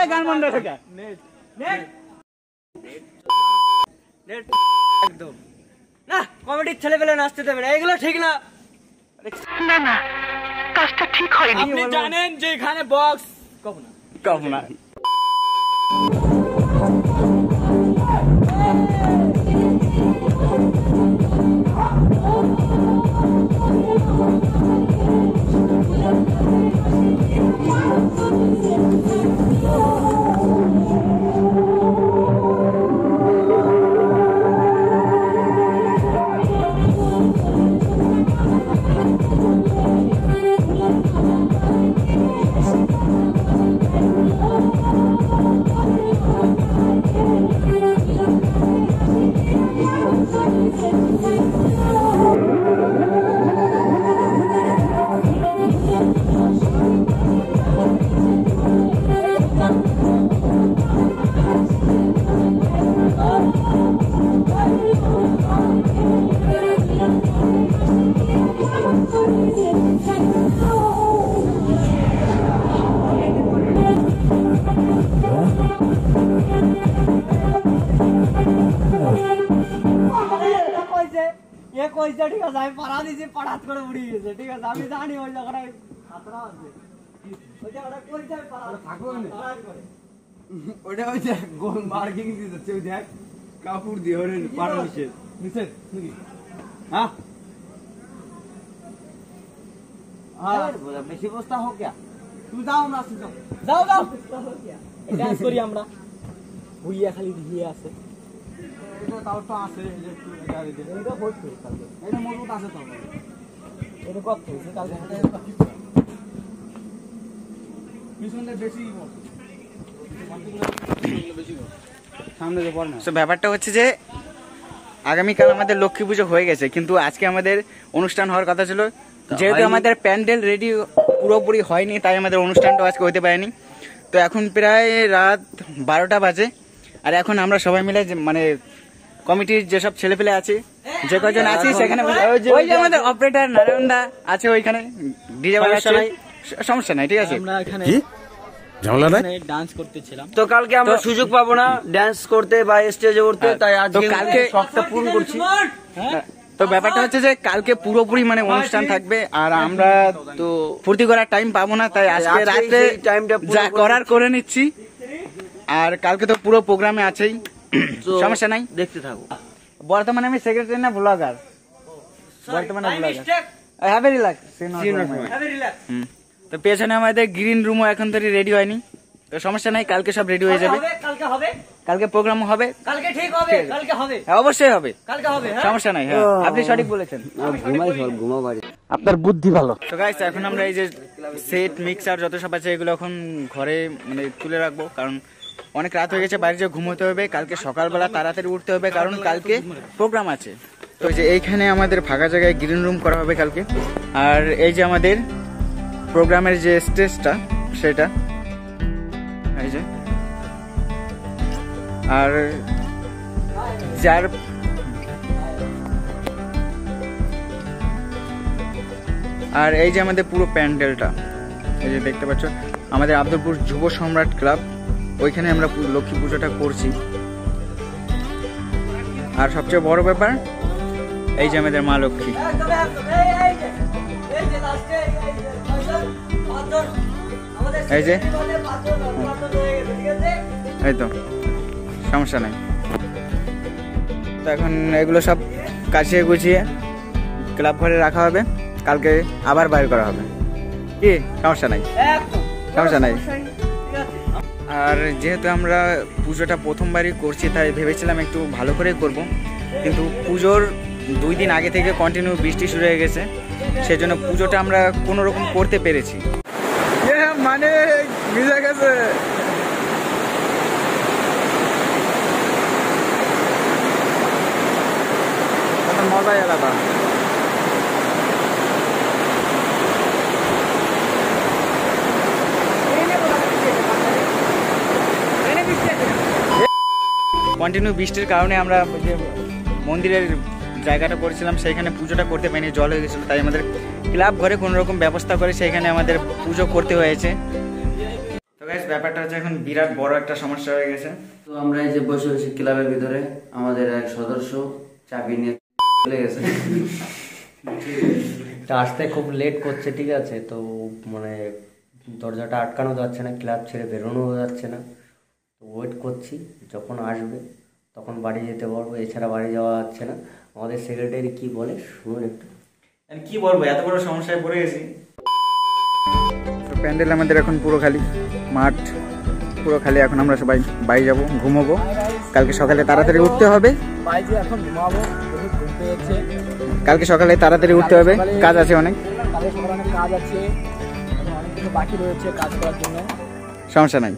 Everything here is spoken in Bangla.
এই গান বন্ধ থেকে নেট একদম না, কমিটির ছেলে পেলে নাচতে দেবে না, এগুলো ঠিক না। না না, কাজটা ঠিক হয়নি। আপনি জানেন যে এখানে বক্স কখনো না ঠিক আছে, আমি পাড়া দিয়েছি, পাড়াত করে উড়িয়ে গেছে। ঠিক আছে, আমি জানি ওই জায়গাটায় খাতরা আছে, ওই জায়গাটা কই যায় পাড়া থাকবো না, ওটা ওই যে গোল মার্কিং দিতেছে, ওই দেখ কাপড় দিয়ে ওরে পাড়া দিছে নিচে নাকি। হ্যাঁ আর বেশি বস্তা হোক क्या, তুমি যাও না, যাও যাও ডান্স করি আমরা। ভুইয়া খালি দিয়ে আছে, এটা তাও তো আছে, এটা বলছো কালকে, এটা মজবুত আছে তো, এটা কত হইছে কালকে, পিছনে বেশি সামনে যে পড় না। তো ব্যাপারটা হচ্ছে যে আগামীকাল আমাদের লক্ষ্মী পুজো হয়ে গেছে, কিন্তু আজকে আমাদের অনুষ্ঠান হওয়ার কথা ছিল, যেহেতু আমাদের প্যান্ডেল রেডি পুরোপুরি হয়নি, তাই আমাদের অনুষ্ঠানটা আজকে হতে পারেনি। তো এখন প্রায় রাত 12টা বাজে, আর এখন আমরা সবাই মিলে মানে কমিটির যেসব ছেলেপেলে আছে, যে কজন আছি সেখানে, ওই যে আমাদের অপারেটর নারায়ণ দা আছে ওইখানে, ডিজে বাজাচ্ছে, সমস্যা নাই, ঠিক আছে। আমরা এখানে ঝামেলা নাই, ডান্স করতেছিলাম, তো কালকে আমরা সুযোগ পাবো না ডান্স করতে বা স্টেজে করতে, তাই আজকে কালকে শখটা পূরণ করছি। তো ব্যাপারটা হচ্ছে যে কালকে পুরোপুরি মানে অনুষ্ঠান থাকবে, আর আমরা তো ফুর্তি করার টাইম পাবো না, তাই আজকে রাতে টাইমটা যা করার করে নিচ্ছি। আর কালকে তো পুরো প্রোগ্রামে আছেই, সমস্যা নাই, দেখতে থাকো। বর্তমানে আমি সেক্রেটারি না ব্লগার, বর্তমানে ব্লগার। হ্যাভ এ রিল্যাক্স, তো পেছনে আমাদের গ্রিন রুমও এখন তো রেডি হয়নি, তো সমস্যা নাই, কালকে সব রেডি হয়ে যাবে, কালকে হবে, কালকে প্রোগ্রাম হবে, কালকে ঠিক হবে, কালকে হবে, হ্যাঁ অবশ্যই হবে, কালকে হবে, সমস্যা নাই, হ্যাঁ আপনি সঠিক বলেছেন, ঘুমাও বাড়ি, আপনার বুদ্ধি ভালো। তো গাইস এখন আমরা এই যে সেট মিক্সার যত সব আছে এগুলো এখন ঘরে মানে তুলে রাখবো, কারণ অনেক রাত হয়ে গেছে, বাইরে যে ঘুমোতে হবে, কালকে সকালবেলা তাড়াতাড়ি উঠতে হবে, কারণ কালকে প্রোগ্রাম আছে। তো যে এইখানে আমাদের ফাঁকা জায়গায় গ্রিন রুম করা হবে কালকে, আর এই যে আমাদের প্রোগ্রামের যে স্টেজটা সেটা এই যে, আর যার আর এই যে আমাদের পুরো প্যান্ডেলটা এই যে দেখতে পাচ্ছ, আমাদের আব্দুলপুর যুব সম্রাট ক্লাব, ওইখানে আমরা লক্ষ্মী পুজোটা করছি। আর সবচেয়ে বড় ব্যাপার এই যে আমাদের মা লক্ষ্মী, এই যে এই তো সমস্যা নাই। তো এখন এগুলো সব কাছিয়ে গুছিয়ে ক্লাব ঘরে রাখা হবে, কালকে আবার বাইর করা হবে, কি সমস্যা নাই, সমস্যা নাই। আর যেহেতু আমরা পুজোটা প্রথমবারই করছি, তাই ভেবেছিলাম একটু ভালো করে করব, কিন্তু পুজোর 2 দিন আগে থেকে কন্টিনিউ বৃষ্টি শুরু হয়ে গেছে, সেজন্য পুজোটা আমরা কোনো রকম করতে পেরেছি, মানে ভিজে গেছে। মজাই আলাদা। কন্টিনিউ বৃষ্টির কারণে আমরা যে মন্দিরের জায়গাটা করেছিলাম সেইখানে পুজোটা করতে পারিনি, জল হয়ে গেছিলো, তাই আমাদের ক্লাব ঘরে কোনো রকম ব্যবস্থা করে সেইখানে আমাদের পুজো করতে হয়েছে। গাইস ব্যাপারটা হচ্ছে এখন বিরাট বড় একটা সমস্যা হয়ে গেছে। তো আমরা এই যে বসে বসে ক্লাবের ভিতরে আমাদের এক সদস্য চাবি নিয়ে চলে গেছে। তা আসতে খুব লেট করছে, ঠিক আছে। তো মানে দরজাটা আটকানো যাচ্ছে না, ক্লাব ছেড়ে বেরোনো যাচ্ছে না। তো ওয়েট করছি, যখন আসবে তখন বাড়ি যেতে পারবো, এছাড়া বাড়ি যাওয়া যাচ্ছে না। আমাদের সেক্রেটারি কি বলে শুনুন একটু। কি বলবো, এত বড় সমস্যায় পড়ে গেছি। প্যান্ডেল আমাদের এখন পুরো খালি, মাঠ পুরো খালি। এখন আমরা সবাই বাড়ি যাব, ঘুমোবো। কালকে সকালে তাড়াতাড়ি উঠতে হবে। বাইরে এখন ঘুমাবো, বহুত ঘুম পেয়েছে। কালকে সকালে তাড়াতাড়ি উঠতে হবে, কাজ আছে অনেক। কালকে সকালে অনেক কাজ আছে, অনেক কিছু বাকি রয়েছে কাজ করার জন্য। সমস্যা নাই।